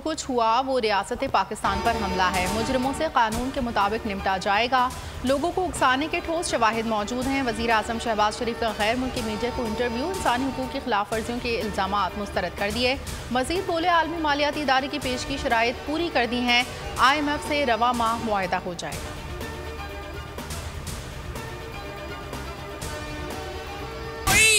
कुछ हुआ वो रियासत पाकिस्तान पर हमला है। मुजरिमों से कानून के मुताबिक निपटा जाएगा। लोगों को उकसाने के ठोस शवाहिद मौजूद हैं। वज़ीर आज़म शहबाज शरीफ का गैर मुल्की मीडिया को इंटरव्यू, इंसानी हुकूक की खिलाफ वर्जियों के इल्ज़ामात मुस्तरद कर दिए। मज़ीद बोले, आलमी मालियाती इदारे की पेश की शराइत पूरी कर दी हैं। IMF से रवा माह मुआहदा हो जाएगा।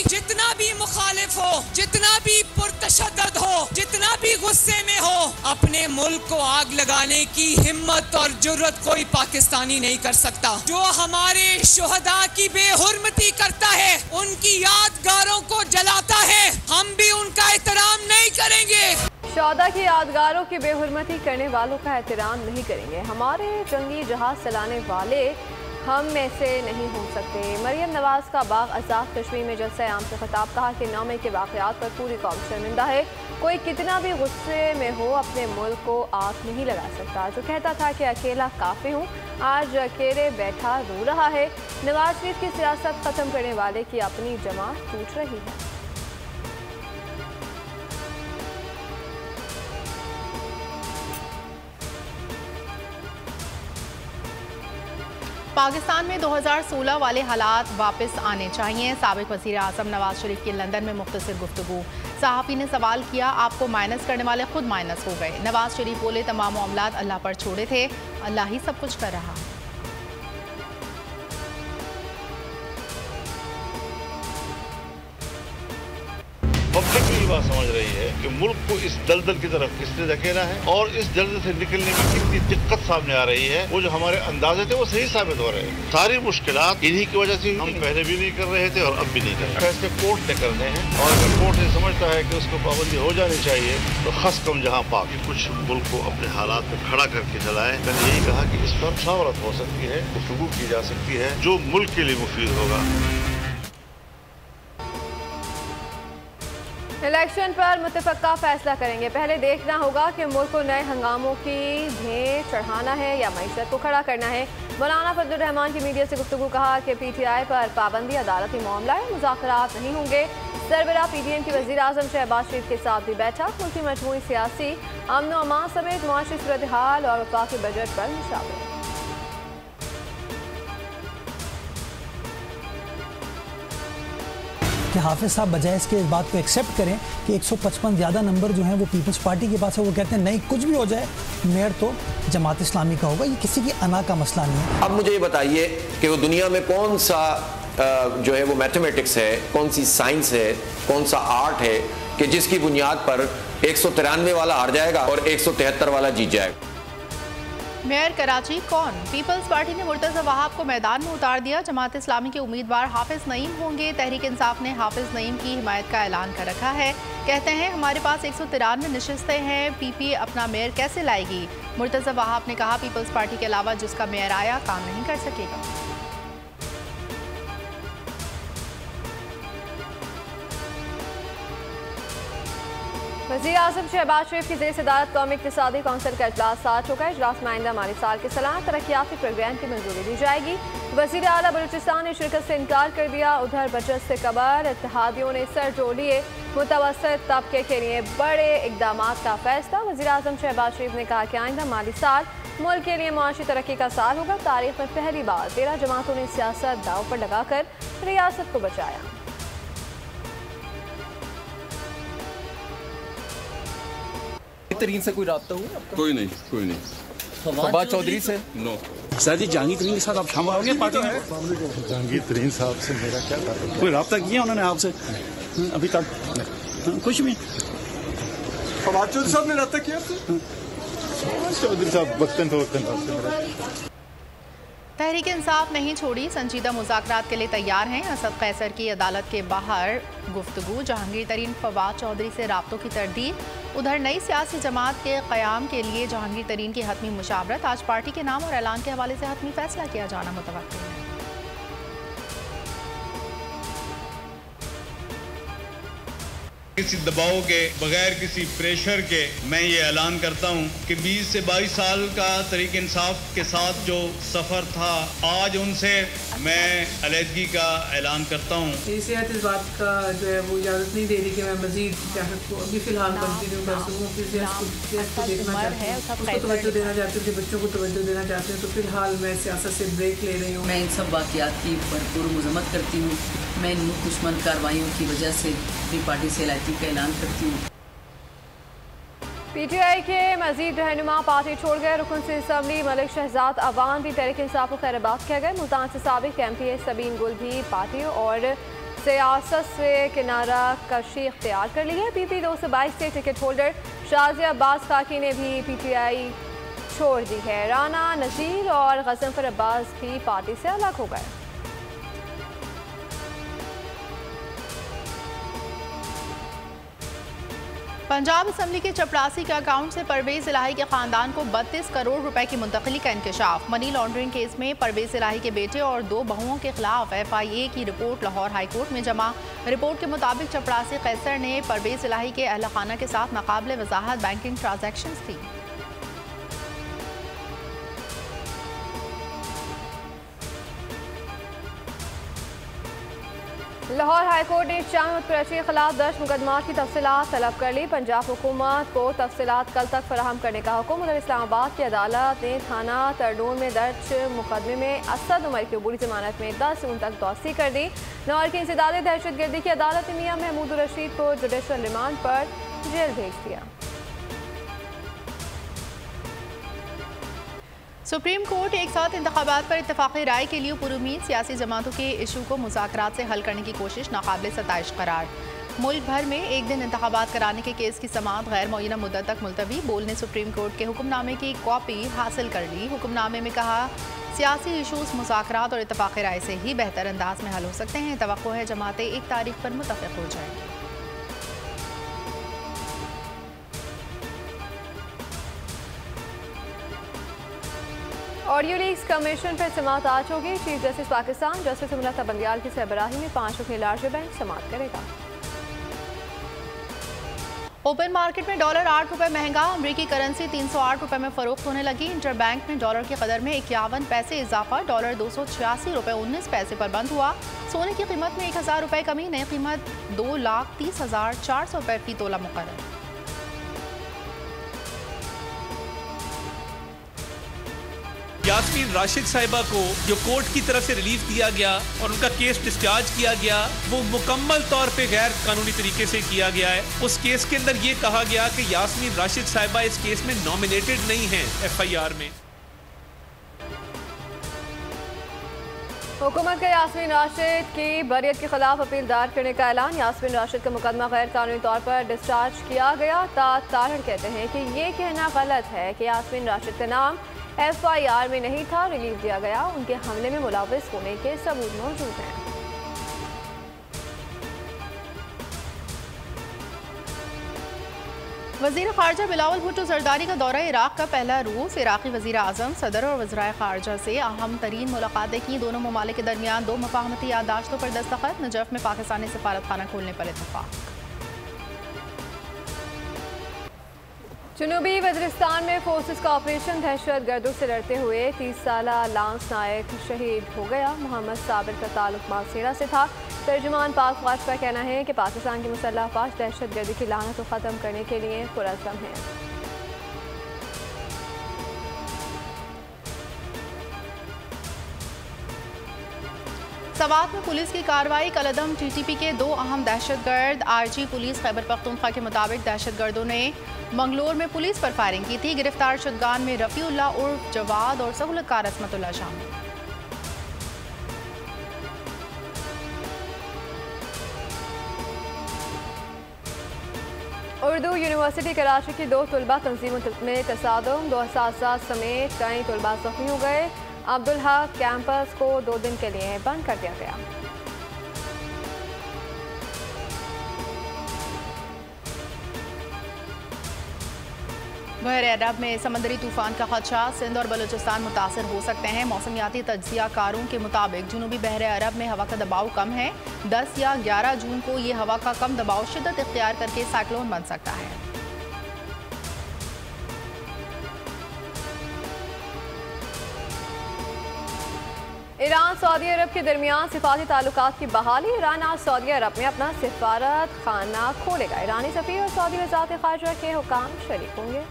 जितना भी मुखालिफ हो, जितना भी पुरतशद्दद हो, जितना भी गुस्से में हो, अपने मुल्क को आग लगाने की हिम्मत और जुर्रत कोई पाकिस्तानी नहीं कर सकता। जो हमारे शुहदा की बेहुरमती करता है, उनकी यादगारों को जलाता है, हम भी उनका एहतराम नहीं करेंगे। शौदा की यादगारों की बेहुरमती करने वालों का एहतराम नहीं करेंगे। हमारे जंगी जहाज चलाने वाले हम में से नहीं हो सकते। मरियम नवाज का बाग आज़ाद कश्मीर में जलसा आम से खिताब, कहा कि 9 मई के वाक़यात पर पूरी कौम शर्मिंदा है। कोई कितना भी गुस्से में हो अपने मुल्क को आग नहीं लगा सकता। जो कहता था कि अकेला काफ़ी हूँ, आज अकेले बैठा रो रहा है। नवाज शरीफ की सियासत ख़त्म करने वाले की अपनी जमात टूट रही है। पाकिस्तान में 2016 वाले हालात वापस आने चाहिए। साबिक वज़ीर आज़म नवाज शरीफ की लंदन में मुख्तसर गुफ्तगू। सहाफ़ी ने सवाल किया, आपको माइनस करने वाले खुद माइनस हो गए। नवाज शरीफ बोले, तमाम मामलात अल्लाह पर छोड़े थे, अल्लाह ही सब कुछ कर रहा है। पब्लिक भी बात समझ रही है कि मुल्क को इस दलदल की तरफ किसने धकेला है और इस दलदल से निकलने में कितनी दिक्कत सामने आ रही है। वो जो हमारे अंदाजे थे वो सही साबित हो रहे हैं। सारी मुश्किलात इन्हीं की वजह से हम पहले भी नहीं कर रहे थे और अब भी नहीं कर रहे। फैसले कोर्ट ने करने हैं और अगर कोर्ट ये समझता है कि उसको पाबंदी हो जानी चाहिए तो खस कम जहाँ पाक कुछ मुल्क को अपने हालात में खड़ा करके चलाए। मैंने यही कहा कि इस पर मुशावरत हो सकती है, गुफ्तगू की जा सकती है जो मुल्क के लिए मुफीद होगा। इलेक्शन पर मुतफ़क्का फैसला करेंगे। पहले देखना होगा कि मुल्क को नए हंगामों की भेंट चढ़ाना है या मईशत को खड़ा करना है। मौलाना फजलुर रहमान की मीडिया से गुफ्तगू, कहा कि PTI पर पाबंदी अदालती मामला है, मुज़ाकरात नहीं होंगे। सरबराह PDM की वज़ीर आज़म शहबाज शरीफ के साथ भी बैठक। मुल्क की मजमूई सियासी अमन व अमान समेत मुआशी सूरत हाल और वफाकी बजट पर मुशावरत। कि हाफिज साहब बजाय इसके इस बात को एक्सेप्ट करें कि 155 ज़्यादा नंबर जो हैं वो पीपल्स पार्टी के पास है, वो कहते हैं नहीं कुछ भी हो जाए मेयर तो जमात इस्लामी का होगा। ये किसी की अना का मसला नहीं है। अब मुझे ये बताइए कि वो दुनिया में कौन सा जो है वो मैथमेटिक्स है, कौन सी साइंस है, कौन सा आर्ट है कि जिसकी बुनियाद पर 193 वाला हार जाएगा और 173 वाला जीत जाएगा। मेयर कराची कौन? पीपल्स पार्टी ने मुर्तज़ा वहाब को मैदान में उतार दिया। जमात इस्लामी के उम्मीदवार हाफिज नईम होंगे। तहरीक इंसाफ ने हाफिज नईम की हिमायत का ऐलान कर रखा है। कहते हैं हमारे पास 193 नशिस्तें हैं, PP अपना मेयर कैसे लाएगी? मुर्तज़ा वहाब ने कहा, पीपल्स पार्टी के अलावा जिसका मेयर आया काम नहीं कर सकेगा। वज़ीर आज़म शहबाज शरीफ की ज़ेर सदारत कौमी इक़्तिसादी कौंसिल का इजलास आ चुका है। इजलास में आइंदा माली साल के सलाना तरक्याती प्रोग्राम की मंजूरी दी जाएगी। वज़ीर आला बलूचिस्तान ने शिरकत से इनकार कर दिया। उधर बजट से कबर इत्तेहादियों ने सर जोड़ लिए। मुतवस्सित तबके के लिए बड़े इक़दाम का फैसला। वज़ीर आज़म शहबाज शरीफ ने कहा कि आइंदा माली साल मुल्क के लिए मुआशी तरक्की का साल होगा। तारीख में पहली बार 13 जमातों ने सियासत दाव पर लगाकर रियासत को बचाया। तरीन से कोई राब्ता हुआ? कोई नहीं। फवाद चौधरी से? नो। सर जी, जहांगीर तरीन के साथ आप शामिल होंगे पार्टी में? जहांगीर तरीन साहब से मेरा क्या ताल्लुक? कोई राब्ता किया उन्होंने आपसे अभी तक? कुछ भी? फवाद चौधरी साहब ने राब्ता किया? चौधरी साहब वक्तन फवक्तन तहरीक इंसाफ नहीं छोड़ी, संजीदा मुज़ाकरात के लिए तैयार हैं। असद कैसर की अदालत के बाहर गुफ्तगू। जहांगीर तरीन फवाद चौधरी से राब्तों की तरदीद। उधर नई सियासी जमात के क़याम के लिए जहांगीर तरीन की हतमी मुशावरत। आज पार्टी के नाम और ऐलान के हवाले से हतमी फैसला किया जाना मुतवक्किल है। किसी दबाव के बगैर किसी प्रेशर के मैं ये ऐलान करता हूँ कि 20 से 22 साल का तरीके इंसाफ के साथ जो सफ़र था, आज उनसे मैं अलहदगी का ऐलान करता हूँ। सेहत इस बात का जो है वो इजाज़त नहीं दे रही कि मैं मज़ीद सियासत को अभी फ़िलहाल कंटिन्यू कर सकूँ। सियासत को देखना चाहती हूँ, उसको तवज्जो देना चाहती हूँ, बच्चों को तवज्जो देना चाहती हूँ, तो फ़िलहाल मैं सियासत से ब्रेक ले रही हूँ। मैं इन सब वाक़यात की भरपूर मज़म्मत करती हूँ। मैं इन दुश्मन कार्रवाइयों की वजह से अपनी पार्टी से अलहदगी का ऐलान करती हूँ। PTI के मजीद रहनुमा पार्टी छोड़ गए। रुकन से असम्बली मलिक शहजाद अवान भी तहरीक इंसाफ खैराबाद किया गए। मुल्तान से साबिक MPA सबीन गुल भी पार्टी और सियासत से किनारा कशी इख्तियार कर ली है। PP 222 से टिकट होल्डर शाजिया अब्बास खाकी ने भी PTI छोड़ दी है। राना नज़ीर और गजनफर अब्बास भी पार्टी से अलग हो गए। पंजाब असम्बली के चपरासी के अकाउंट से परवेज इलाही के खानदान को 32 करोड़ रुपए की मुंतकली का इंकशाफ। मनी लॉन्ड्रिंग केस में परवेज इलाही के बेटे और 2 बहुओं के खिलाफ FIA की रिपोर्ट लाहौर हाई कोर्ट में जमा। रिपोर्ट के मुताबिक चपरासी कैसर ने परवेज इलाही के अहल खाना के साथ नाकाबिले वजाहत बैंकिंग ट्रांजैक्शंस की। लाहौर हाईकोर्ट ने शाह कुरैशी के खिलाफ दर्ज मुकदमात की तफसीलात तलब कर ली। पंजाब हुकूमत को तफसीलात कल तक फराहम करने का हुक्म। उधर इस्लामाबाद की अदालत ने थाना तरडून में दर्ज मुकदमे में असद उमर की अबूरी जमानत में 10 जून तक तौसी कर दी। लाहौर की इंसदाद दहशतगर्दी की अदालत ने मियां महमूद रशीद को जुडिशल रिमांड पर जेल भेज दिया। सुप्रीम कोर्ट एक साथ इंतखाबात पर इत्तफाक़ी राय के लिए पुरुमीद सियासी जमातों के इशू को मुज़ाकरात से हल करने की कोशिश नाकाबिल सताइश करार। मुल्क भर में एक दिन इंतखाबात कराने के केस की समाअत गैर मुअय्यना मुद्दत तक मुलतवी। बोल ने सुप्रीम कोर्ट के हुक्मनामे की कॉपी हासिल कर ली। हुक्मनामे में कहा सियासी इशूज़ मुज़ाकरात और इत्तफाक़ी राय से ही बेहतर अंदाज में हल हो सकते हैं। तवक्को है जमातें एक तारीख पर मुत्तफ़िक़ हो जाएंगी। ऑडियो लीक्स कमीशन पर समाअत आज होगी। Chief justice Pakistan justice उमरता Bandial की सरबराही में 5 रुकनी लार्ज बेंच समाअत करेगा। ओपन मार्केट में डॉलर 8 रुपये महंगा। अमरीकी करेंसी 308 रुपये में फरोख्त होने लगी। इंटर बैंक में डॉलर की कदर में 51 पैसे इजाफा। डॉलर 286 रुपये 19 पैसे पर बंद हुआ। सोने की कीमत में 1000 रुपये कमी। नई कीमत 2,30,400 रुपये फी तोला मुकर्रर। यास्मीन राशिद साहिबा को जो कोर्ट की तरफ से रिलीफ दिया गया और उनका केस डिस्चार्ज किया गया, वो मुकम्मल तौर पे गैर कानूनी तरीके से किया गया है। उस केस के अंदर ये कहा गया कि यास्मीन राशिद साहिबा इस केस में नॉमिनेटेड नहीं है FIR में। हुकूमत का यास्मीन राशिद की बरियत के खिलाफ अपील दायर करने का ऐलान। यास्मीन राशिद का मुकदमा गैर कानूनी तौर पर डिस्चार्ज किया गया। तारण कहते हैं कि ये कहना गलत है कि यास्मीन राशिद का नाम FIR में नहीं था, रिलीफ दिया गया। उनके हमले में मुलव्वस होने के सबूत मौजूद हैं। वज़ीर ख़ारजा बिलावल भुट्टो जरदारी का दौरा इराक़ का पहला रूस। इराक़ी वज़ीर आज़म, सदर और वज़राए ख़ारजा से अहम तरीन मुलाकातें की। दोनों ममालिक के दरमियान 2 मफ़ाहमती याददाश्तों पर दस्तखत। नजफ़ में पाकिस्तानी सफारतखाना खोलने पर इत्तफ़ाक़। जनूबी वज़ीरिस्तान में फोर्सेस का ऑपरेशन दहशत गर्दों से लड़ते हुए 30 साला लांस नायक शहीद हो गया। मोहम्मद साबिर का ताल्लुक मालसेरा से था। तर्जुमान पाक फ़ौज का कहना है कि पाकिस्तान की मुसल्लह फ़ौज दहशत गर्दी की लानत को ख़त्म करने के लिए पुरअज़्म है। सवात में पुलिस की कार्रवाई। कलदम TTP के 2 अहम दहशतगर्द। RG पुलिस खैबर पख्तूनख्वा के मुताबिक दहशतगर्दों ने मंगलोर में पुलिस पर फायरिंग की थी। गिरफ्तार शुदगान में रफ़ीउल्ला उर्फ जवाद और सहूलतकार असमतुल्ला शामिल। उर्दू यूनिवर्सिटी कराची की 2 तलबा तंजीमों में तसादुम। 2 असातिज़ा समेत कई तलबा ज़ख्मी हो गए। अब्दुल हक कैंपस को 2 दिन के लिए बंद कर दिया गया। बहर अरब में समंदरी तूफान का खदशा, सिंध और बलूचिस्तान मुतासर हो सकते हैं। मौसमियाती तज्जिया कारों के मुताबिक जुनूबी बहर अरब में हवा का दबाव कम है। 10 या 11 जून को ये हवा का कम दबाव शिद्दत इख्तियार करके साइक्लोन बन सकता है। ईरान सऊदी अरब के दरमियान सिफारती ताल्लुकात की बहाली। ईरान आज सऊदी अरब में अपना सिफारत खाना खोलेगा। ईरानी सफीर और सऊदी वज़ारत ख़ारिजा के हुकाम शरीक होंगे।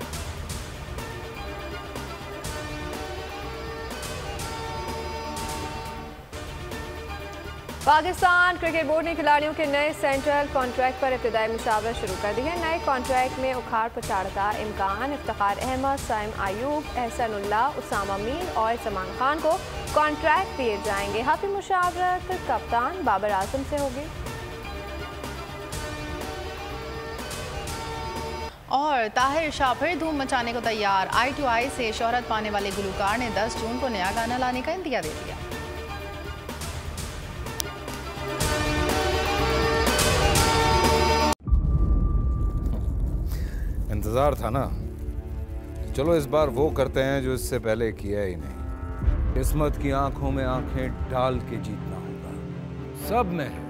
पाकिस्तान क्रिकेट बोर्ड ने खिलाड़ियों के नए सेंट्रल कॉन्ट्रैक्ट पर इब्तिदाई मुशावरत शुरू कर दी है। नए कॉन्ट्रैक्ट में उखाड़ पछाड़ का इम्कान। इफ्तिखार अहमद, साइम आयूब, एहसानुल्लाह, उसामा मीर और सलमान खान को कॉन्ट्रैक्ट दिए जाएंगे। हाथी मुशावरत कप्तान बाबर आजम से होगी। और ताहिर शाह फिर धूम मचाने को तैयार। I2I से शोहरत पाने वाले गुलकार ने 10 जून को नया गाना लाने का इंदिया दे दिया। इंतजार था ना, चलो इस बार वो करते हैं जो इससे पहले किया ही नहीं। किस्मत की आंखों में आंखें डाल के जीतना होगा। सब में है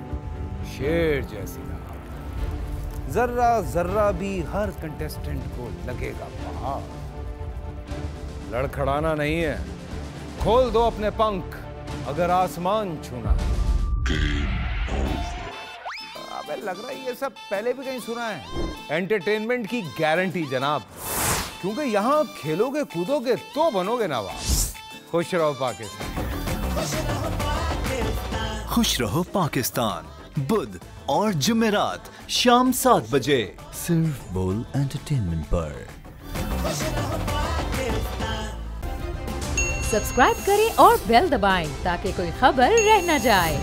शेर जैसी राह, जर्रा जर्रा भी हर कंटेस्टेंट को लगेगा पहाड़। लड़खड़ाना नहीं है, खोल दो अपने पंख अगर आसमान छूना है। लग रहा है ये सब पहले भी कहीं सुना है। एंटरटेनमेंट की गारंटी जनाब, क्योंकि यहाँ खेलोगे कूदोगे तो बनोगे नवाब। खुश रहो पाकिस्तान। खुश रहो पाकिस्तान बुध और जुमेरात शाम 7 बजे सिर्फ बोल एंटरटेनमेंट पर। सब्सक्राइब करें और बेल दबाएं ताकि कोई खबर रह न जाए।